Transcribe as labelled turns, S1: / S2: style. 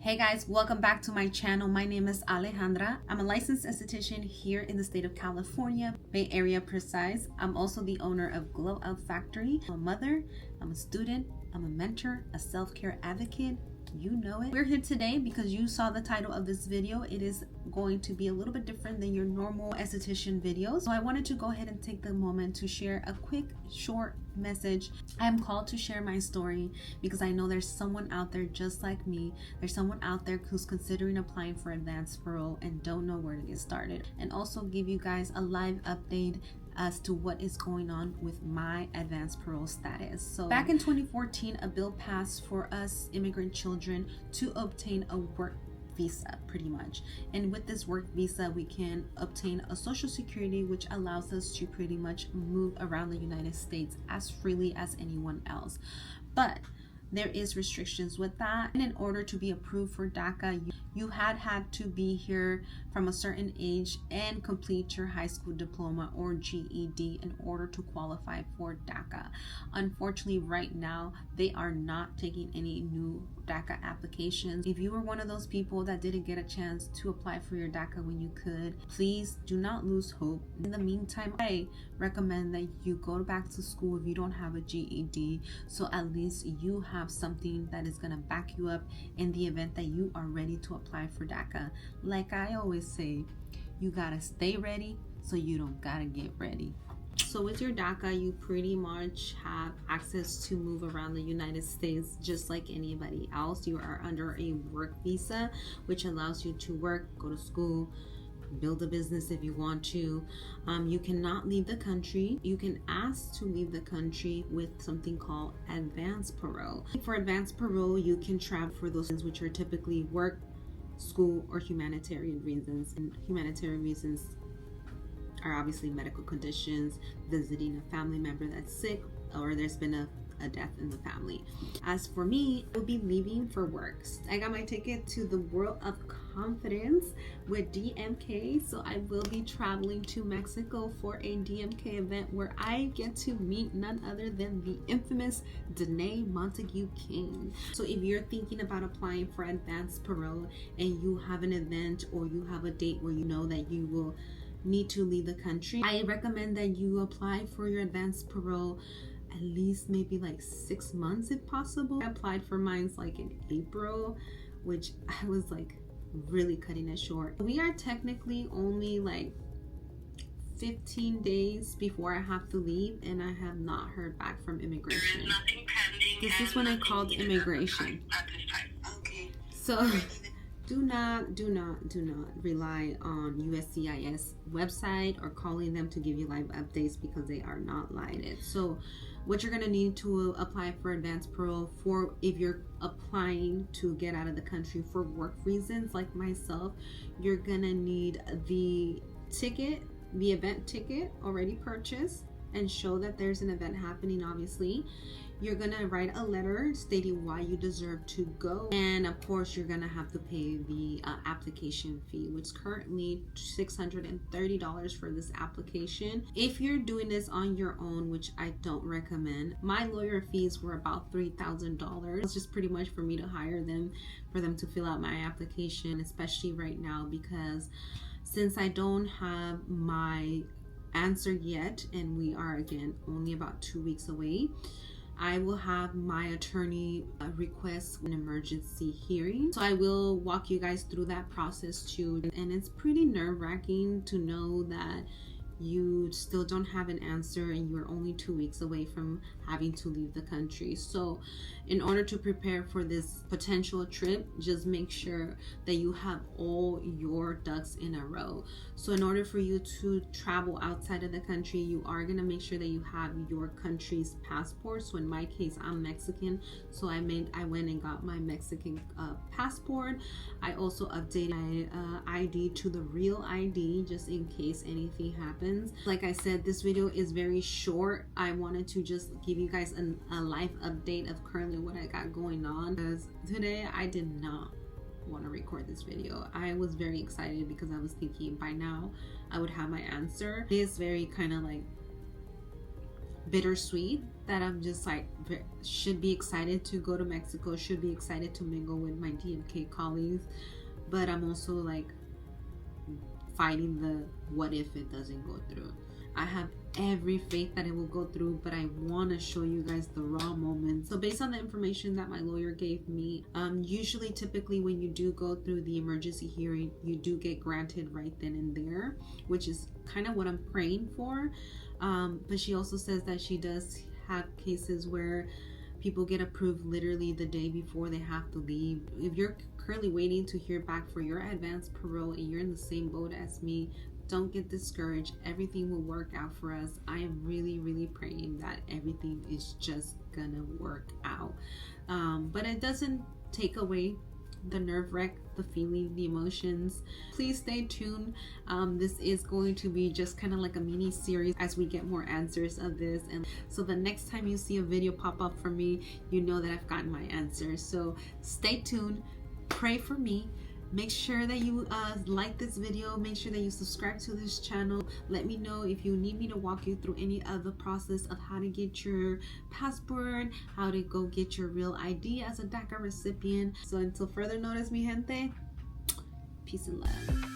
S1: Hey guys, welcome back to my channel. My name is Alejandra. I'm a licensed esthetician here in the state of California, Bay Area precise. I'm also the owner of Glow Out Factory. I'm a mother, I'm a student, I'm a mentor, a self-care advocate. You know it. We're here today because you saw the title of this video. It is going to be a little bit different than your normal esthetician videos. So I wanted to go ahead and take the moment to share a quick, short message. I am called to share my story because I know there's someone out there just like me. There's someone out there who's considering applying for advanced parole and don't know where to get started. And also give you guys a live update as to what is going on with my advanced parole status. So back in 2014, a bill passed for us immigrant children to obtain a work visa, pretty much. And with this work visa, we can obtain a social security, which allows us to pretty much move around the United States as freely as anyone else. But there is restrictions with that. And in order to be approved for DACA, you had to be here from a certain age and complete your high school diploma or GED in order to qualify for DACA. Unfortunately, right now, they are not taking any new DACA applications. If you were one of those people that didn't get a chance to apply for your DACA when you could, please do not lose hope. In the meantime, I recommend that you go back to school if you don't have a GED, so at least you have something that is going to back you up in the event that you are ready to apply for DACA. Like I always say, you gotta stay ready so you don't gotta get ready. So with your DACA, you pretty much have access to move around the United States just like anybody else. You are under a work visa, which allows you to work, go to school, build a business if you want to. You cannot leave the country. You can ask to leave the country with something called advanced parole. For advanced parole, you can travel for those things which are typically work, school, or humanitarian reasons. And humanitarian reasons are obviously medical conditions, visiting a family member that's sick, or there's been a death in the family. As for me, I will be leaving for work. I got my ticket to the World of Confidence with DMK, so I will be traveling to Mexico for a DMK event where I get to meet none other than the infamous Danae Montague King. So if you're thinking about applying for advanced parole and you have an event or you have a date where you know that you will need to leave the country, I recommend that you apply for your advanced parole at least maybe like 6 months if possible. I applied for mine like in April, which I was like really cutting it short. We are technically only like 15 days before I have to leave, and I have not heard back from immigration.
S2: There is nothing pending.
S1: This is when I called immigration.
S2: At this time. Okay.
S1: So do not rely on USCIS website or calling them to give you live updates because they are not lighted. So what you're going to need to apply for advanced parole for, if you're applying to get out of the country for work reasons like myself, you're going to need the ticket, the event ticket already purchased, and show that there's an event happening. Obviously, you're gonna write a letter stating why you deserve to go, and of course you're gonna have to pay the application fee, which is currently $630 for this application. If you're doing this on your own, which I don't recommend, my lawyer fees were about $3,000. It's just pretty much for me to hire them, for them to fill out my application, especially right now, because since I don't have my answer yet, and we are again only about 2 weeks away, I will have my attorney request an emergency hearing. So I will walk you guys through that process too. And it's pretty nerve-wracking to know that you still don't have an answer and you're only 2 weeks away from having to leave the country. So in order to prepare for this potential trip, just make sure that you have all your ducks in a row. So in order for you to travel outside of the country, you are going to make sure that you have your country's passport. So in my case, I'm Mexican, so I went and got my Mexican passport. I also updated my ID to the real ID just in case anything happens. Like I said, this video is very short. I wanted to just give you guys a live update of currently what I got going on, because today I did not want to record this video. I was very excited because I was thinking by now I would have my answer. It is very kind of like bittersweet that I'm just like should be excited to go to Mexico, should be excited to mingle with my DMK colleagues, but I'm also like fighting the what if it doesn't go through. I have every faith that it will go through, but I want to show you guys the raw moments. So based on the information that my lawyer gave me, usually typically when you do go through the emergency hearing, you do get granted right then and there, which is kind of what I'm praying for. But she also says that she does have cases where people get approved literally the day before they have to leave. If you're currently waiting to hear back for your advanced parole and you're in the same boat as me, don't get discouraged. Everything will work out for us. I am really praying that everything is just gonna work out. But it doesn't take away the nerve wreck, the feeling, the emotions. Please stay tuned. This is going to be just kind of like a mini series as we get more answers of this, and so the next time you see a video pop up from me, you know that I've gotten my answers. So stay tuned, pray for me. Make sure that you like this video. Make sure that you subscribe to this channel. Let me know if you need me to walk you through any of the process of how to get your passport, how to go get your real ID as a DACA recipient. So until further notice, mi gente, peace and love.